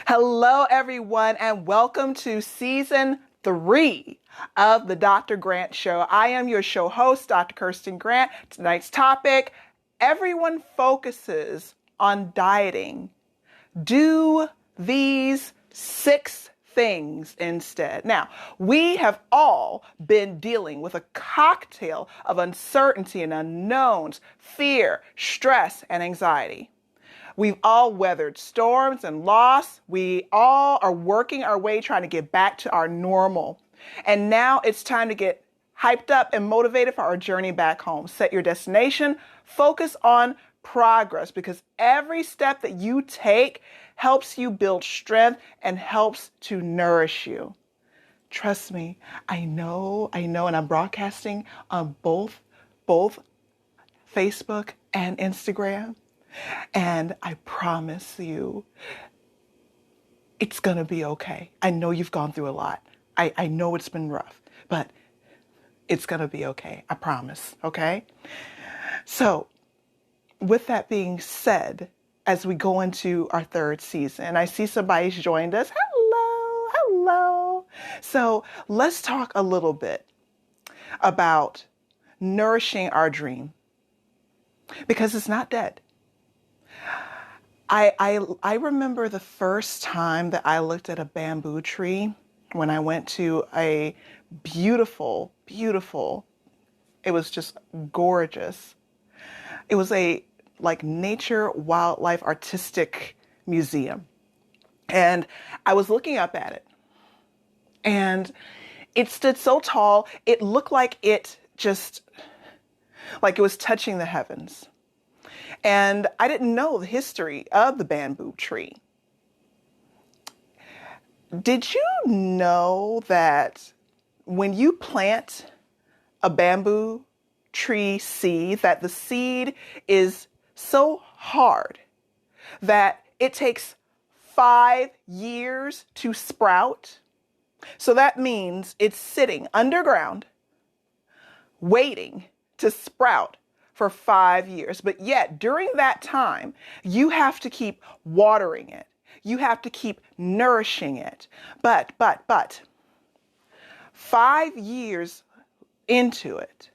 Hello, everyone, and welcome to season 3 of the Dr. Grant Show. I am your show host, Dr. Kirsten Grant. Tonight's topic, everyone focuses on dieting. Do these 6 things instead. Now, we have all been dealing with a cocktail of uncertainty and unknowns, fear, stress, and anxiety. We've all weathered storms and loss. We all are working our way trying to get back to our normal. And now it's time to get hyped up and motivated for our journey back home. Set your destination, focus on progress, because every step that you take helps you build strength and helps to nourish you. Trust me, I know, and I'm broadcasting on both Facebook and Instagram. And I promise you, it's going to be okay. I know you've gone through a lot. I know it's been rough, but it's going to be okay. I promise. Okay. So with that being said, as we go into our 3rd season, I see somebody's joined us. Hello. So let's talk a little bit about nourishing our dream, because it's not dead. I remember the first time that I looked at a bamboo tree when I went to a beautiful, it was just gorgeous. It was a nature, wildlife, artistic museum. And I was looking up at it, and it stood so tall, it looked like it was touching the heavens. And I didn't know the history of the bamboo tree. Did you know that when you plant a bamboo tree seed, that the seed is so hard that it takes 5 years to sprout? So that means it's sitting underground, waiting to sprout for 5 years. But yet during that time, you have to keep watering it. You have to keep nourishing it. But 5 years into it,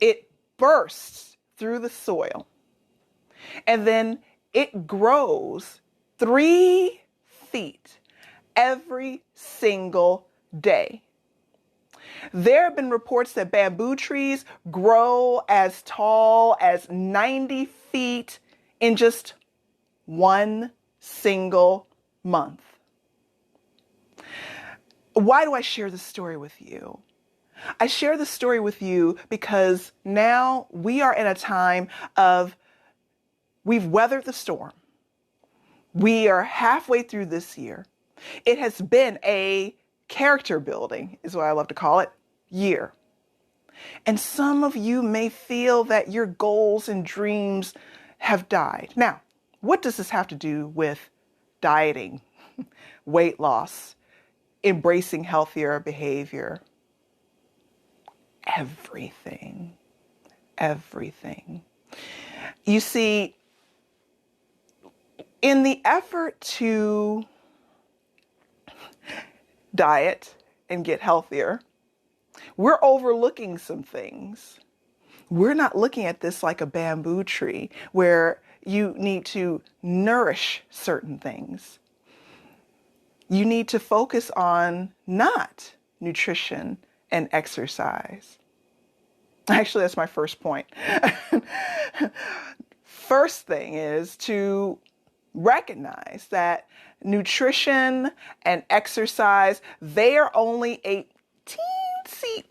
it bursts through the soil, and then it grows 3 feet every single day. There have been reports that bamboo trees grow as tall as 90 feet in just 1 single month. Why do I share this story with you? I share this story with you because now we are in a time of, we've weathered the storm. We are halfway through this year. It has been a character building, is what I love to call it, year. And some of you may feel that your goals and dreams have died. Now, what does this have to do with dieting, weight loss, embracing healthier behavior? Everything. You see, in the effort to diet and get healthier, we're overlooking some things. We're not looking at this like a bamboo tree where you need to nourish certain things. You need to focus on not nutrition and exercise. Actually, that's my first point. First thing is to recognize that nutrition and exercise, they are only a teensy,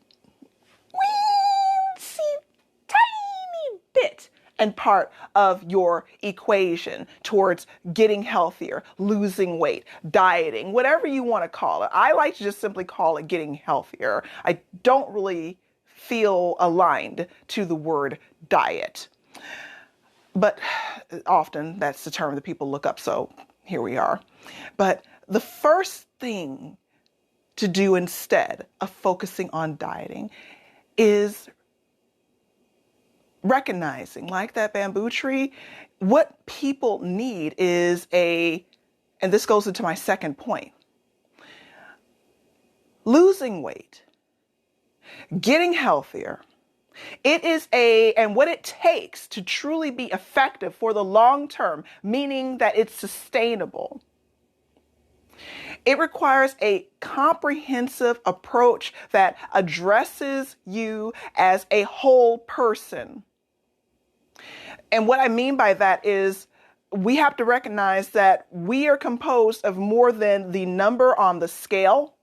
tiny bit and part of your equation towards getting healthier, losing weight, dieting, whatever you want to call it. I like to just simply call it getting healthier. I don't really feel aligned to the word diet, but often that's the term that people look up, so here we are. But the first thing to do instead of focusing on dieting is recognizing, like that bamboo tree, what people need is And this goes into my second point. Losing weight, getting healthier, and what it takes to truly be effective for the long term, meaning that it's sustainable. It requires a comprehensive approach that addresses you as a whole person. And what I mean by that is we have to recognize that we are composed of more than the number on the scale.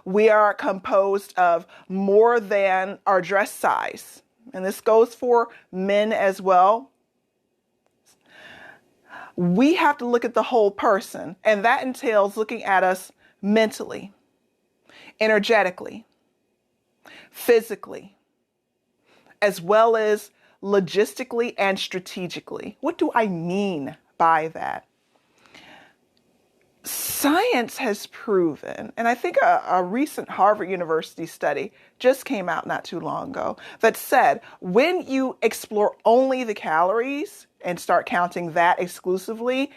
We are composed of more than our dress size. And this goes for men as well. We have to look at the whole person, and that entails looking at us mentally, energetically, physically, as well as logistically and strategically. What do I mean by that? Science has proven, and I think a recent Harvard University study just came out not too long ago, that said when you explore only the calories and start counting that exclusively,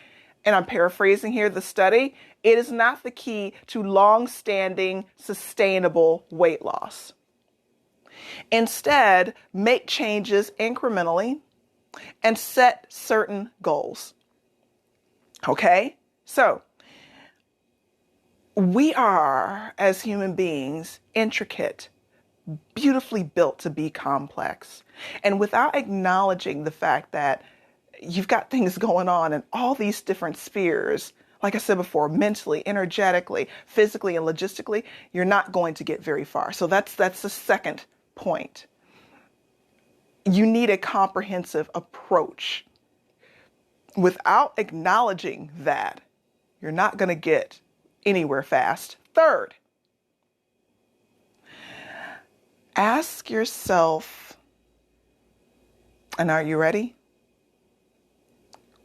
and I'm paraphrasing here the study, it is not the key to long-standing, sustainable weight loss. Instead, make changes incrementally and set certain goals. Okay? So, we are, as human beings, intricate, beautifully built to be complex. And without acknowledging the fact that you've got things going on in all these different spheres, like I said before, mentally, energetically, physically, and logistically, you're not going to get very far. So that's the second point. You need a comprehensive approach. Without acknowledging that, you're not going to get anywhere fast. Third, ask yourself, and are you ready?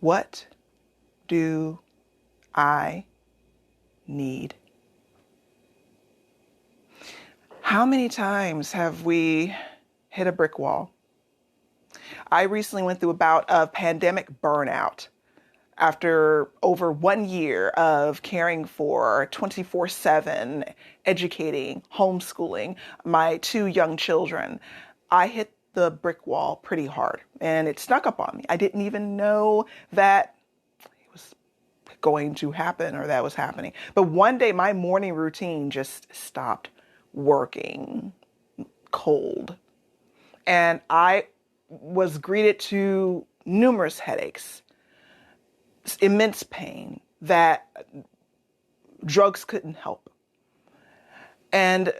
What do I need? How many times have we hit a brick wall? I recently went through a bout of pandemic burnout after over 1 year of caring for 24/7, educating, homeschooling my 2 young children. I hit the brick wall pretty hard and it snuck up on me. I didn't even know that it was going to happen or that was happening. But one day my morning routine just stopped working cold. And I was greeted to numerous headaches, immense pain that drugs couldn't help. And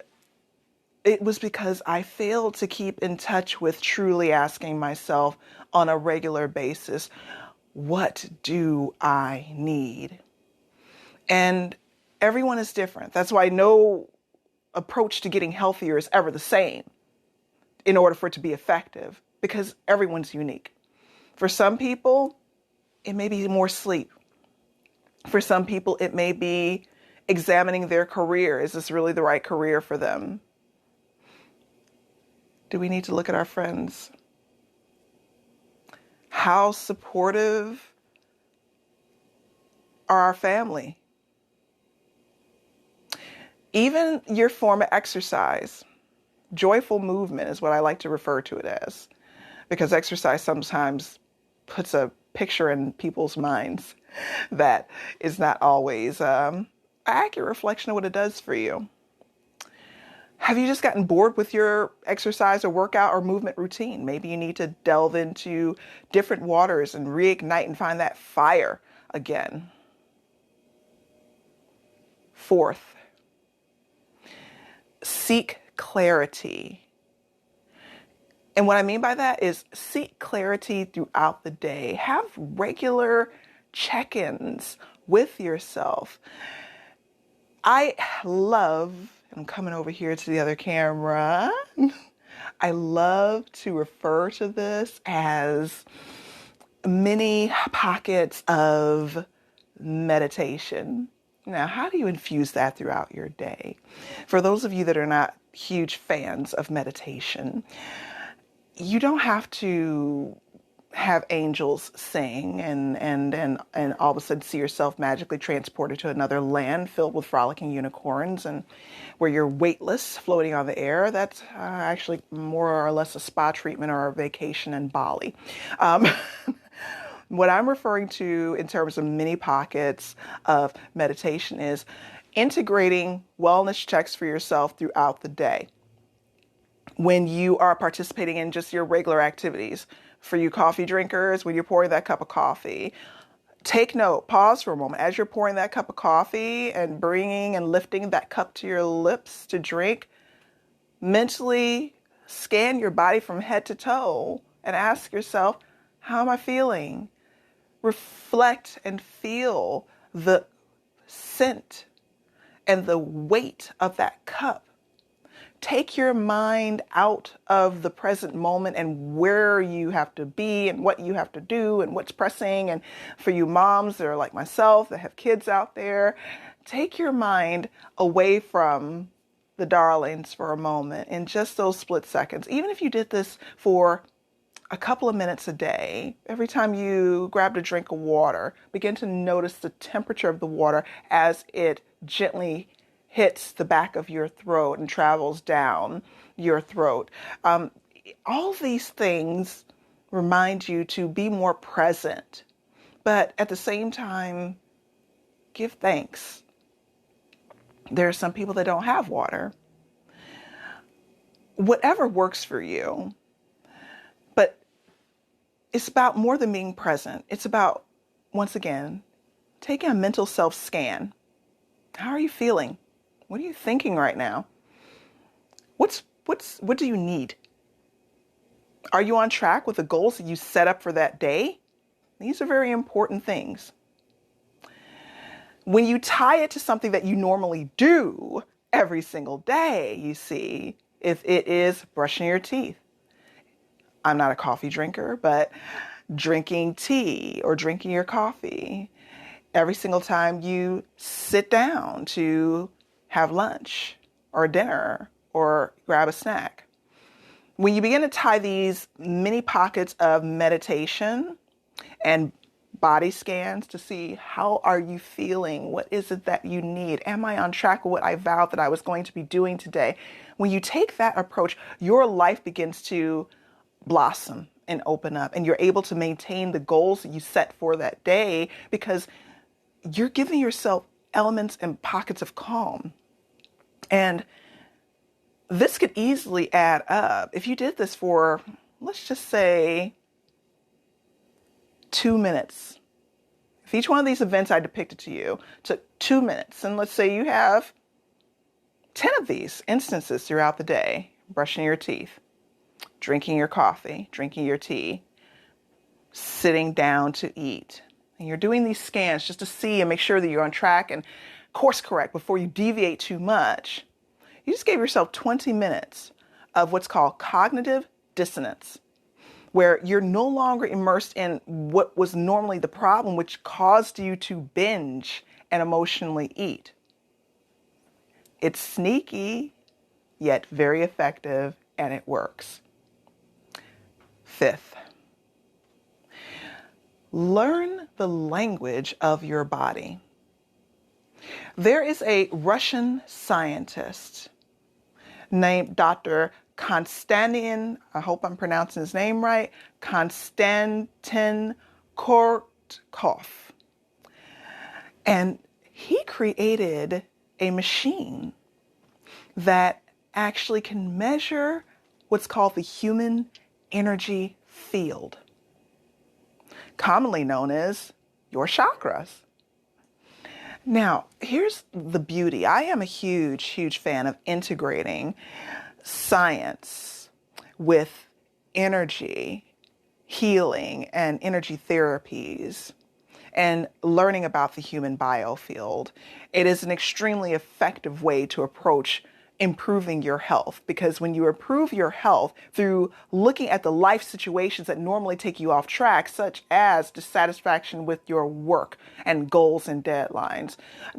it was because I failed to keep in touch with truly asking myself on a regular basis, what do I need? And everyone is different. That's why no approach to getting healthier is ever the same in order for it to be effective, because everyone's unique. For some people, it may be more sleep. For some people, it may be examining their career. Is this really the right career for them? Do we need to look at our friends? How supportive are our family? Even your form of exercise. Joyful movement is what I like to refer to it as, because exercise sometimes puts a picture in people's minds that is not always an accurate reflection of what it does for you. Have you just gotten bored with your exercise or workout or movement routine? Maybe you need to delve into different waters and reignite and find that fire again. Fourth, seek clarity. And what I mean by that is seek clarity throughout the day. Have regular check-ins with yourself. I'm coming over here to the other camera. I love to refer to this as mini pockets of meditation. Now, how do you infuse that throughout your day? For those of you that are not huge fans of meditation, you don't have to have angels sing and all of a sudden see yourself magically transported to another land filled with frolicking unicorns and where you're weightless floating on the air. That's actually more or less a spa treatment or a vacation in Bali. Um, what I'm referring to in terms of mini pockets of meditation is integrating wellness checks for yourself throughout the day. When you are participating in just your regular activities, for you coffee drinkers, when you're pouring that cup of coffee, take note, pause for a moment as you're pouring that cup of coffee and bringing and lifting that cup to your lips to drink. Mentally scan your body from head to toe and ask yourself, how am I feeling? Reflect and feel the scent and the weight of that cup. Take your mind out of the present moment and where you have to be and what you have to do and what's pressing. And for you moms that are like myself that have kids out there, take your mind away from the darlings for a moment in just those split seconds. Even if you did this for a couple of minutes a day, every time you grabbed a drink of water, begin to notice the temperature of the water as it gently hits the back of your throat and travels down your throat. All these things remind you to be more present, but at the same time, give thanks. There are some people that don't have water. Whatever works for you, but it's about more than being present. It's about, once again, taking a mental self-scan. How are you feeling? What are you thinking right now? What do you need? Are you on track with the goals that you set up for that day? These are very important things. When you tie it to something that you normally do every single day, you see, if it is brushing your teeth. I'm not a coffee drinker, but drinking tea or drinking your coffee every single time you sit down to have lunch or dinner or grab a snack. When you begin to tie these mini pockets of meditation and body scans to see how are you feeling, what is it that you need, am I on track with what I vowed that I was going to be doing today? When you take that approach, your life begins to blossom and open up, and you're able to maintain the goals that you set for that day because you're giving yourself elements and pockets of calm. And this could easily add up. If you did this for, let's just say, 2 minutes. If each one of these events I depicted to you took 2 minutes, and let's say you have 10 of these instances throughout the day, brushing your teeth, drinking your coffee, drinking your tea, sitting down to eat. And you're doing these scans just to see and make sure that you're on track and course correct before you deviate too much. You just gave yourself 20 minutes of what's called cognitive dissonance, where you're no longer immersed in what was normally the problem, which caused you to binge and emotionally eat. It's sneaky, yet very effective, and it works. Fifth, learn the language of your body. There is a Russian scientist named Dr. Konstantin, I hope I'm pronouncing his name right, Konstantin Kortkov. And he created a machine that actually can measure what's called the human energy field, commonly known as your chakras. Now, here's the beauty. I am a huge, huge fan of integrating science with energy, healing, and energy therapies, and learning about the human biofield. It is an extremely effective way to approach improving your health, because when you improve your health through looking at the life situations that normally take you off track, such as dissatisfaction with your work and goals and deadlines,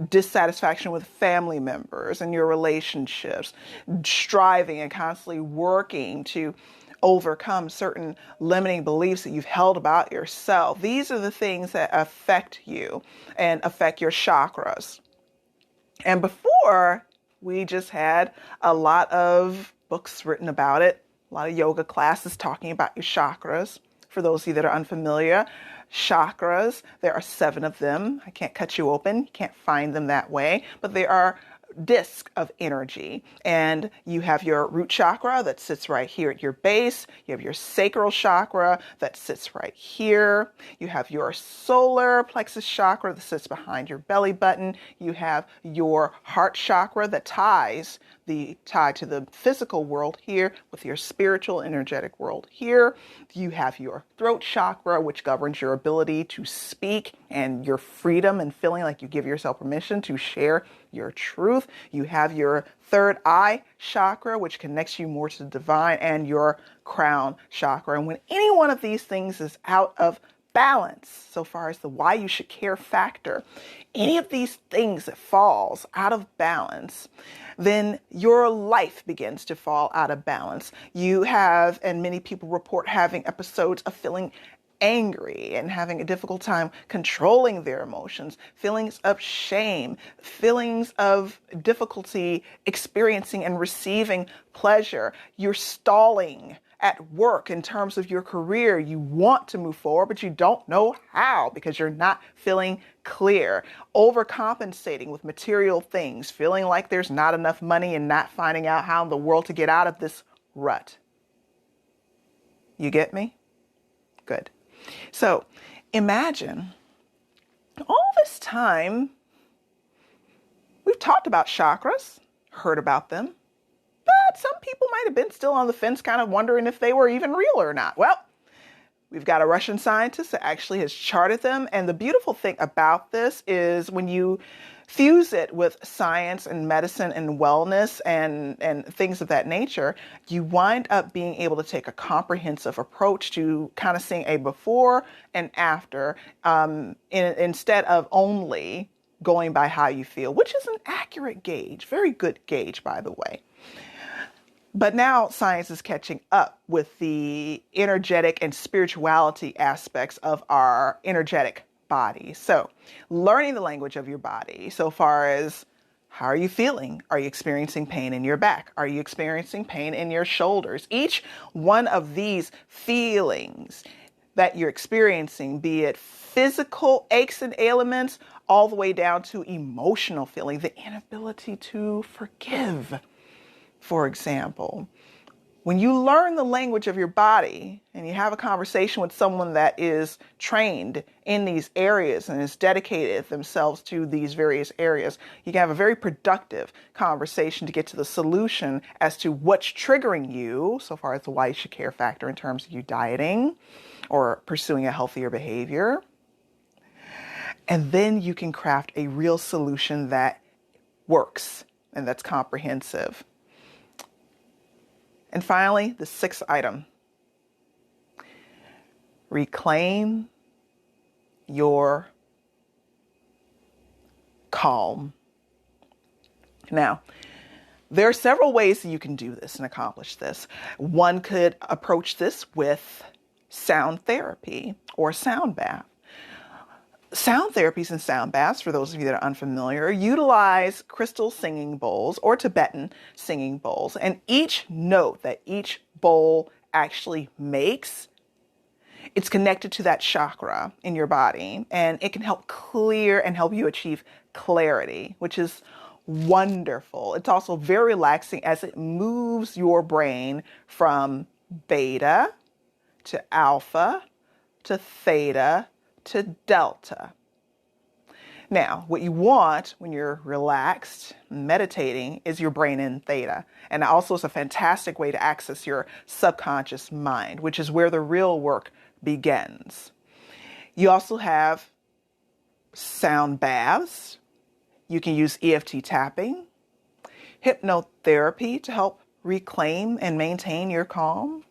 dissatisfaction with family members and your relationships, striving and constantly working to overcome certain limiting beliefs that you've held about yourself. These are the things that affect you and affect your chakras. And before, we just had a lot of books written about it, a lot of yoga classes talking about your chakras. For those of you that are unfamiliar, chakras, there are 7 of them. I can't cut you open. You can't find them that way, but they are disc of energy. And you have your root chakra that sits right here at your base. You have your sacral chakra that sits right here. You have your solar plexus chakra that sits behind your belly button. You have your heart chakra that ties to the physical world here with your spiritual energetic world here. You have your throat chakra, which governs your ability to speak and your freedom and feeling like you give yourself permission to share your truth. You have your third eye chakra, which connects you more to the divine, and your crown chakra. And when any one of these things is out of balance, so far as the why you should care factor, any of these things that falls out of balance, then your life begins to fall out of balance. You have, and many people report having episodes of feeling angry and having a difficult time controlling their emotions, feelings of shame, feelings of difficulty experiencing and receiving pleasure. You're stalling at work in terms of your career. You want to move forward, but you don't know how because you're not feeling clear. Overcompensating with material things, feeling like there's not enough money and not finding out how in the world to get out of this rut. You get me? Good. So imagine all this time we've talked about chakras, heard about them, but some people might have been still on the fence, kind of wondering if they were even real or not. Well, we've got a Russian scientist that actually has charted them. And the beautiful thing about this is when you fuse it with science and medicine and wellness and things of that nature, you wind up being able to take a comprehensive approach to kind of seeing a before and after instead of only going by how you feel, which is an accurate gauge, very good gauge, by the way. But now science is catching up with the energetic and spirituality aspects of our energetic body. So learning the language of your body so far as how are you feeling? Are you experiencing pain in your back? Are you experiencing pain in your shoulders? Each one of these feelings that you're experiencing, be it physical aches and ailments, all the way down to emotional feeling, the inability to forgive. For example, when you learn the language of your body and you have a conversation with someone that is trained in these areas and has dedicated themselves to these various areas, you can have a very productive conversation to get to the solution as to what's triggering you, so far as the why you should care factor in terms of you dieting or pursuing a healthier behavior. And then you can craft a real solution that works and that's comprehensive. And finally, the 6th item, reclaim your calm. Now, there are several ways that you can do this and accomplish this. One could approach this with sound therapy or sound bath. Sound therapies and sound baths, for those of you that are unfamiliar, utilize crystal singing bowls or Tibetan singing bowls. And each note that each bowl actually makes, it's connected to that chakra in your body. And it can help clear and help you achieve clarity, which is wonderful. It's also very relaxing as it moves your brain from beta to alpha to theta to delta. Now, what you want when you're relaxed, meditating, is your brain in theta. And also it's a fantastic way to access your subconscious mind, which is where the real work begins. You also have sound baths. You can use EFT tapping, hypnotherapy to help reclaim and maintain your calm,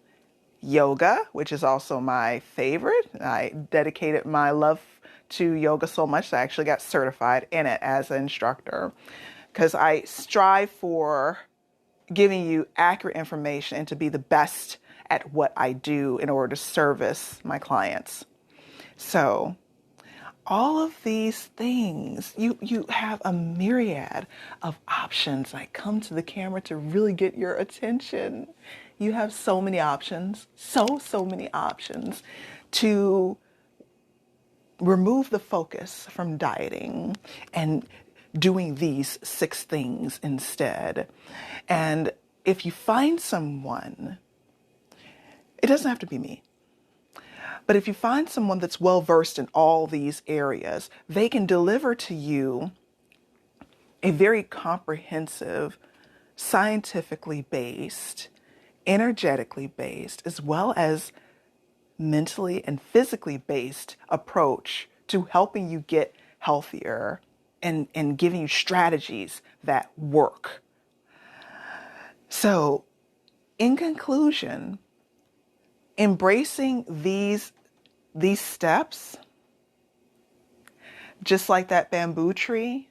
yoga, which is also my favorite. I dedicated my love to yoga so much that I actually got certified in it as an instructor because I strive for giving you accurate information and to be the best at what I do in order to service my clients. So all of these things, you have a myriad of options. I come to the camera to really get your attention. You have so many options, so many options to remove the focus from dieting and doing these 6 things instead. And if you find someone, it doesn't have to be me, but if you find someone that's well versed in all these areas, they can deliver to you a very comprehensive, scientifically based, energetically based, as well as mentally and physically based approach to helping you get healthier and giving you strategies that work. So, in conclusion, embracing these steps, just like that bamboo tree,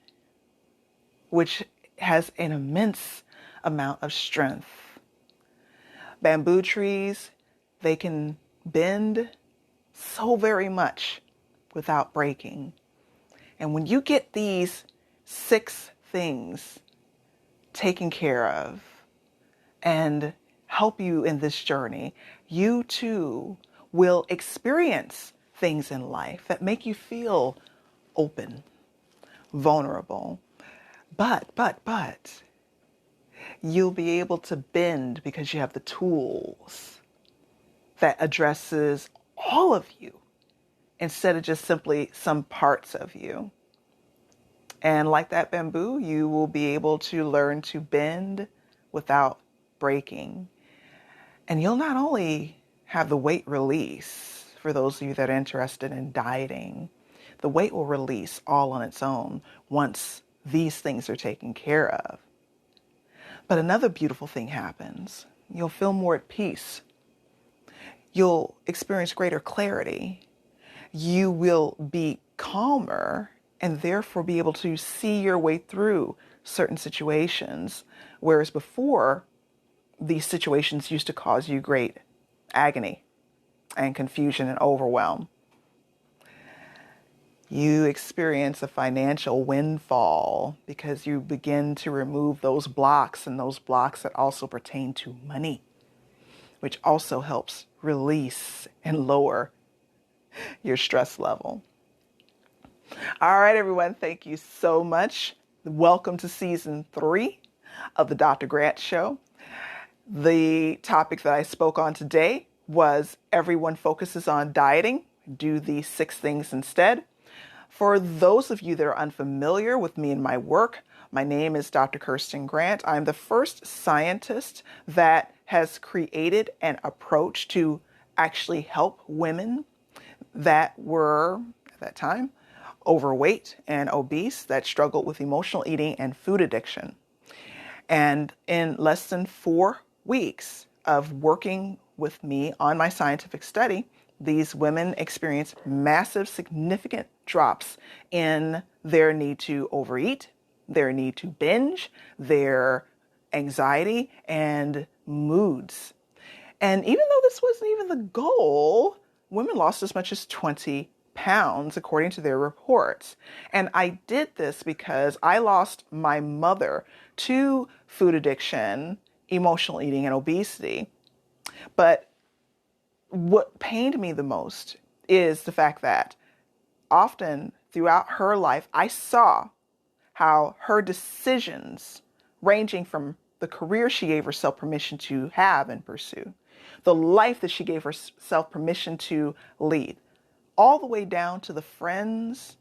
which has an immense amount of strength. Bamboo trees, they can bend so very much without breaking. And when you get these 6 things taken care of and help you in this journey, you too will experience things in life that make you feel open, vulnerable. But you'll be able to bend because you have the tools that addresses all of you instead of just simply some parts of you. And like that bamboo, you will be able to learn to bend without breaking. And you'll not only have the weight release, for those of you that are interested in dieting, the weight will release all on its own once these things are taken care of. But another beautiful thing happens. You'll feel more at peace. You'll experience greater clarity. You will be calmer and therefore be able to see your way through certain situations. Whereas before, these situations used to cause you great agony and confusion and overwhelm. You experience a financial windfall because you begin to remove those blocks, and those blocks that also pertain to money, which also helps release and lower your stress level. All right, everyone, thank you so much. Welcome to season 3 of the Dr. Grant Show. The topic that I spoke on today was everyone focuses on dieting. Do these 6 things instead. For those of you that are unfamiliar with me and my work, my name is Dr. Kirsten Grant. I'm the first scientist that has created an approach to actually help women that were, at that time, overweight and obese, that struggled with emotional eating and food addiction. And in less than 4 weeks of working with me on my scientific study, these women experienced massive, significant drops in their need to overeat, their need to binge, their anxiety, and moods. And even though this wasn't even the goal, women lost as much as 20 pounds, according to their reports. And I did this because I lost my mother to food addiction, emotional eating, and obesity. But what pained me the most is the fact that often throughout her life, I saw how her decisions, ranging from the career she gave herself permission to have and pursue, the life that she gave herself permission to lead, all the way down to the friends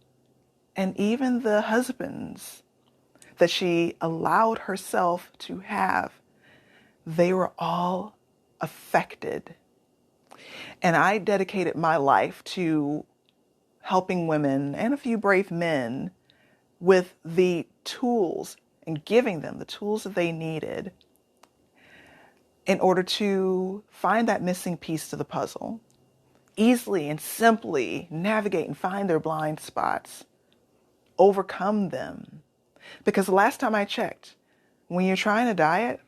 and even the husbands that she allowed herself to have, they were all affected. And I dedicated my life to helping women and a few brave men with the tools and giving them the tools that they needed in order to find that missing piece to the puzzle, easily and simply navigate and find their blind spots, overcome them. Because the last time I checked, when you're trying to diet,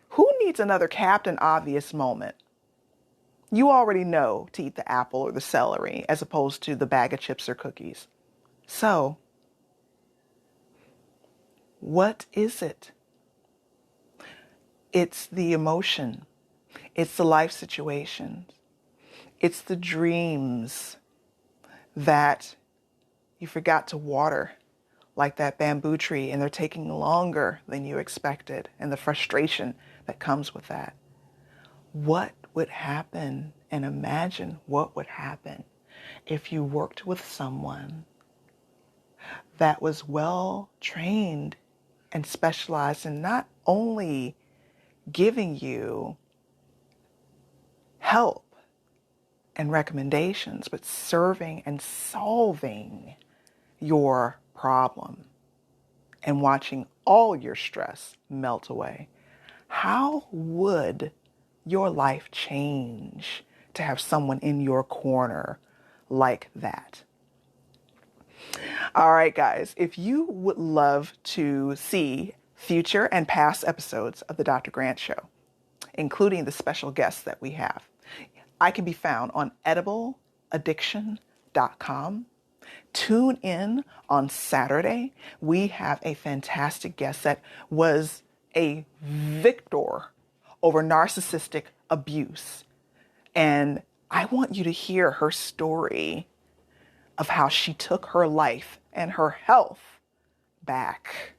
who needs another Captain Obvious moment? You already know to eat the apple or the celery as opposed to the bag of chips or cookies. So, what is it? It's the emotion. It's the life situations. It's the dreams that you forgot to water, like that bamboo tree, and they're taking longer than you expected, and the frustration that comes with that. What would happen, and imagine what would happen if you worked with someone that was well trained and specialized in not only giving you help and recommendations, but serving and solving your problem and watching all your stress melt away. How would your life change to have someone in your corner like that? All right, guys, if you would love to see future and past episodes of the Dr. Grant Show, including the special guests that we have, I can be found on edibleaddiction.com. Tune in on Saturday. We have a fantastic guest that was a victor over narcissistic abuse. And I want you to hear her story of how she took her life and her health back.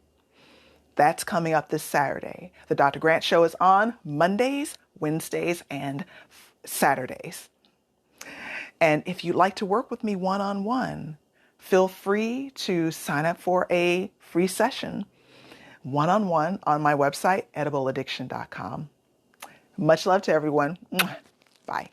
That's coming up this Saturday. The Dr. Grant Show is on Mondays, Wednesdays, and Saturdays. And if you'd like to work with me one-on-one, feel free to sign up for a free session one-on-one on my website, edibleaddiction.com. Much love to everyone. Bye.